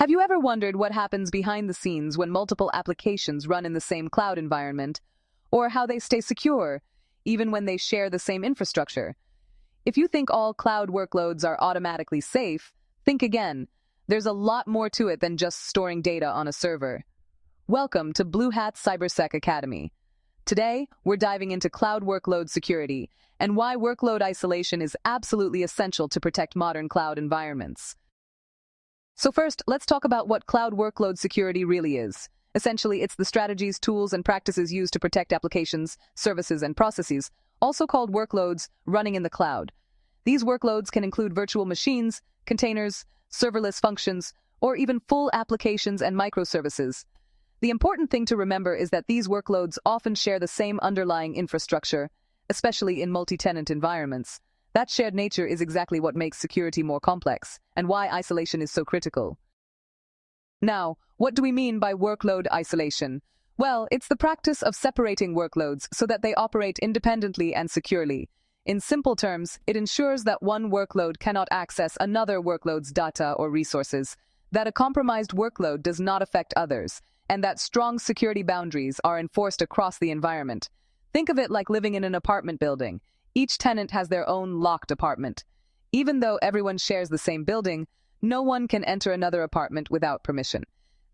Have you ever wondered what happens behind the scenes when multiple applications run in the same cloud environment, or how they stay secure, even when they share the same infrastructure? If you think all cloud workloads are automatically safe, think again. There's a lot more to it than just storing data on a server. Welcome to Bluehat's Cybersec Academy. Today, we're diving into cloud workload security and why workload isolation is absolutely essential to protect modern cloud environments. So first, let's talk about what cloud workload security really is. Essentially, it's the strategies, tools, and practices used to protect applications, services, and processes, also called workloads, running in the cloud. These workloads can include virtual machines, containers, serverless functions, or even full applications and microservices. The important thing to remember is that these workloads often share the same underlying infrastructure, especially in multi-tenant environments. That shared nature is exactly what makes security more complex, and why isolation is so critical. Now, what do we mean by workload isolation? Well, it's the practice of separating workloads so that they operate independently and securely. In simple terms, it ensures that one workload cannot access another workload's data or resources, that a compromised workload does not affect others, and that strong security boundaries are enforced across the environment. Think of it like living in an apartment building. Each tenant has their own locked apartment. Even though everyone shares the same building, no one can enter another apartment without permission.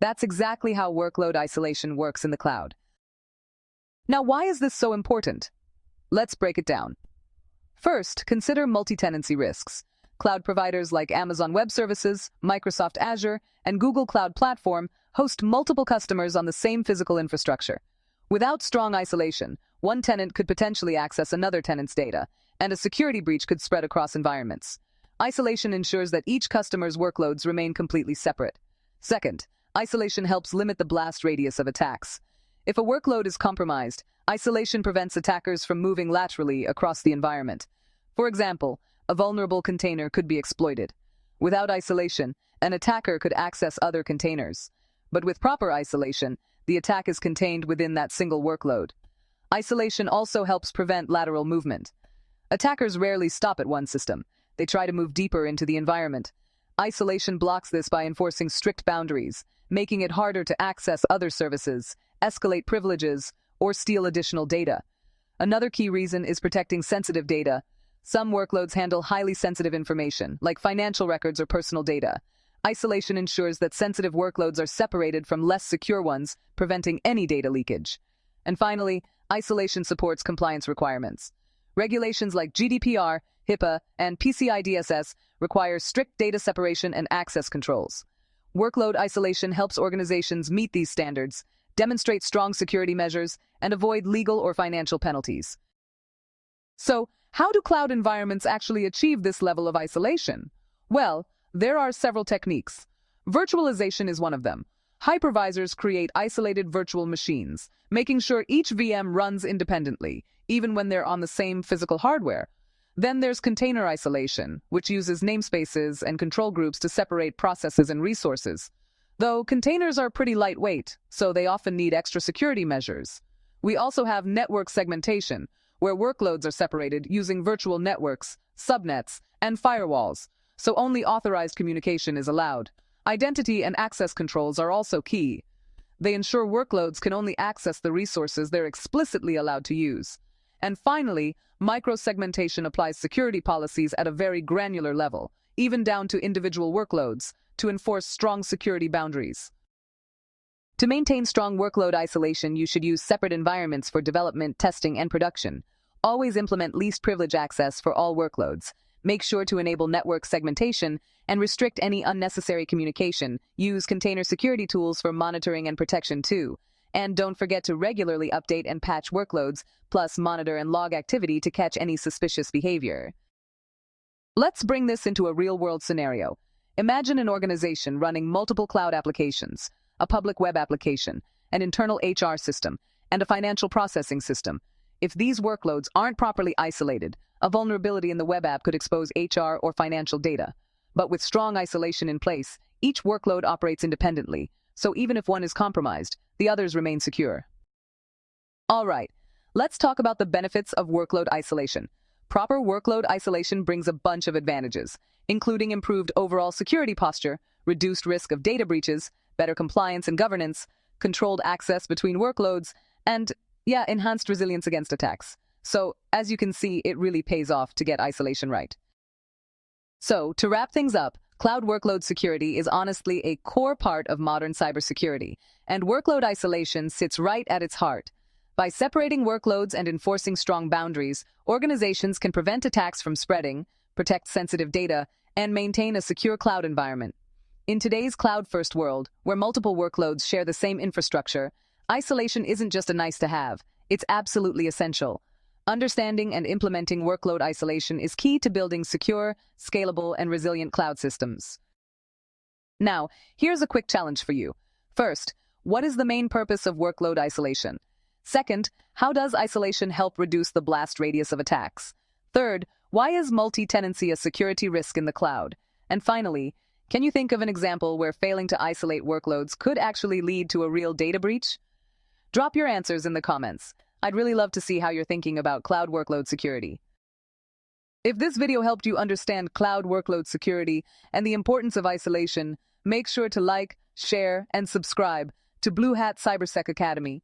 That's exactly how workload isolation works in the cloud. Now, why is this so important? Let's break it down. First, consider multi-tenancy risks. Cloud providers like Amazon Web Services, Microsoft Azure, and Google Cloud Platform host multiple customers on the same physical infrastructure. Without strong isolation, one tenant could potentially access another tenant's data, and a security breach could spread across environments. Isolation ensures that each customer's workloads remain completely separate. Second, isolation helps limit the blast radius of attacks. If a workload is compromised, isolation prevents attackers from moving laterally across the environment. For example, a vulnerable container could be exploited. Without isolation, an attacker could access other containers. But with proper isolation, the attack is contained within that single workload. Isolation also helps prevent lateral movement. Attackers rarely stop at one system. They try to move deeper into the environment. Isolation blocks this by enforcing strict boundaries, making it harder to access other services, escalate privileges, or steal additional data. Another key reason is protecting sensitive data. Some workloads handle highly sensitive information, like financial records or personal data. Isolation ensures that sensitive workloads are separated from less secure ones, preventing any data leakage. And finally, isolation supports compliance requirements. Regulations like GDPR, HIPAA, and PCI DSS require strict data separation and access controls. Workload isolation helps organizations meet these standards, demonstrate strong security measures, and avoid legal or financial penalties. So, how do cloud environments actually achieve this level of isolation? Well, there are several techniques. Virtualization is one of them. Hypervisors create isolated virtual machines, making sure each VM runs independently, even when they're on the same physical hardware. Then there's container isolation, which uses namespaces and control groups to separate processes and resources. Though containers are pretty lightweight, so they often need extra security measures. We also have network segmentation, where workloads are separated using virtual networks, subnets, and firewalls, so only authorized communication is allowed. Identity and access controls are also key. They ensure workloads can only access the resources they're explicitly allowed to use. And finally, micro-segmentation applies security policies at a very granular level, even down to individual workloads, to enforce strong security boundaries. To maintain strong workload isolation, you should use separate environments for development, testing, and production. Always implement least privilege access for all workloads. Make sure to enable network segmentation and restrict any unnecessary communication. Use container security tools for monitoring and protection too. And don't forget to regularly update and patch workloads, plus monitor and log activity to catch any suspicious behavior. Let's bring this into a real-world scenario. Imagine an organization running multiple cloud applications, a public web application, an internal HR system, and a financial processing system. If these workloads aren't properly isolated, a vulnerability in the web app could expose HR or financial data. But with strong isolation in place, each workload operates independently, so even if one is compromised, the others remain secure. All right, let's talk about the benefits of workload isolation. Proper workload isolation brings a bunch of advantages, including improved overall security posture, reduced risk of data breaches, better compliance and governance, controlled access between workloads, and, enhanced resilience against attacks. So, as you can see, it really pays off to get isolation right. So, to wrap things up, cloud workload security is honestly a core part of modern cybersecurity, and workload isolation sits right at its heart. By separating workloads and enforcing strong boundaries, organizations can prevent attacks from spreading, protect sensitive data, and maintain a secure cloud environment. In today's cloud-first world, where multiple workloads share the same infrastructure, isolation isn't just a nice-to-have, it's absolutely essential. Understanding and implementing workload isolation is key to building secure, scalable, and resilient cloud systems. Now, here's a quick challenge for you. First, what is the main purpose of workload isolation? Second, how does isolation help reduce the blast radius of attacks? Third, why is multi-tenancy a security risk in the cloud? And finally, can you think of an example where failing to isolate workloads could actually lead to a real data breach? Drop your answers in the comments. I'd really love to see how you're thinking about cloud workload security. If this video helped you understand cloud workload security and the importance of isolation, make sure to like, share, and subscribe to Bluehat Cybersec Academy.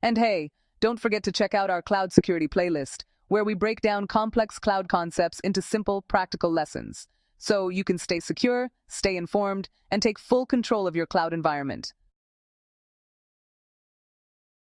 And hey, don't forget to check out our cloud security playlist, where we break down complex cloud concepts into simple, practical lessons, so you can stay secure, stay informed, and take full control of your cloud environment.